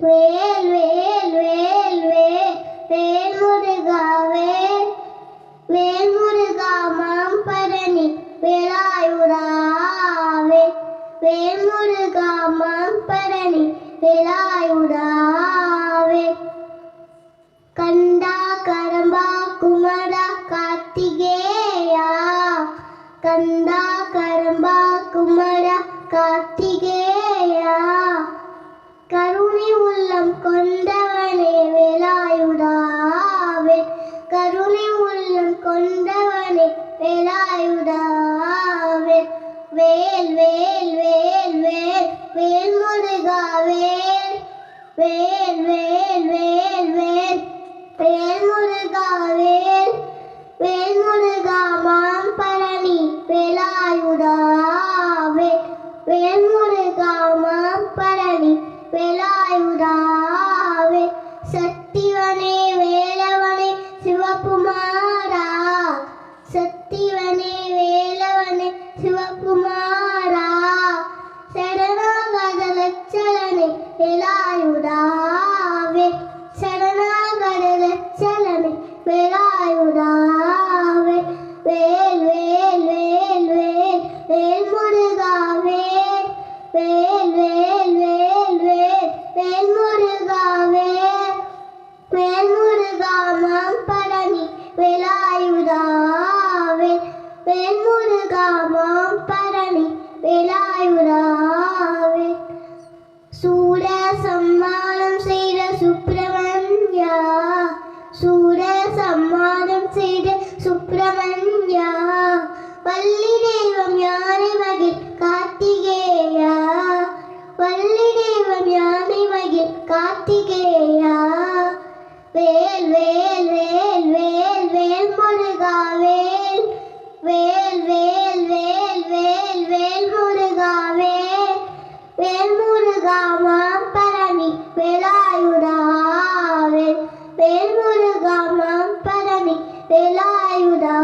வேல் வேல் வேல் வேல் வேல் முருகா வேல் வேல் முருகா மாம்பரணி வேலாயுதா வேல் வேல் முருகா மாம்பரணி வேலாயுதா வேல் கண்டா கரம்பா குமரா கார்த்திகேயா கண்டா கரம்பா குமரா கார்த்திகேயா கருணை உள்ளம் கொண்டவனே வேலாயுதா வேல் கருணை உள்ளம் கொண்டவனே வேலாயுதா வேல் வேல் வேல் வேல் வேல் வேல் முருகா வேல் வேல் வேல் வேல் வேல் வேல் முருகா வேல் வேல் முருகா மாம்பரணி வேலாயுதா வேல் வேல் முருகா மாம்பரணி வேலாயுதா வேல் சக்திவனே வேலவனே சிவகுமாரா சக்திவனே வேலவனே சிவகுமாரா சரணாகத லட்சலனே வேலாயுதா வேல் சரணாகத லட்சலனே வேலாயுதா வேல் வேல் வேல் வேல் வேல் வேல் முருகா வேல் வேல் வேல் வேல் வேல் வேல் முருகா வேல் வேல் முருகா மாம்பரணி வேலாயுதா வேல் வேல் முருகா மாம்பரணி வேலாயுதா வேல் சூர சம்மானம் செய்த சுப்பிரமணியா சூர சம்மானம் செய்த சுப்பிரமணியா வள்ளி தெய்வம் யானை மகிழ் கார்த்திகேயா வள்ளி தெய்வம் யானை மகிழ் கார்த்திகேயா வேல் வேல் வேல் வேல் வேல் முருகா வேல் வேல் வேல் வேல் வேல் வேல் முருகா வேல் வேல் முருகா மாம்பரணி வேலாயுதா வேல் வேல் முருகா மாம்பரணி வேலாயுதா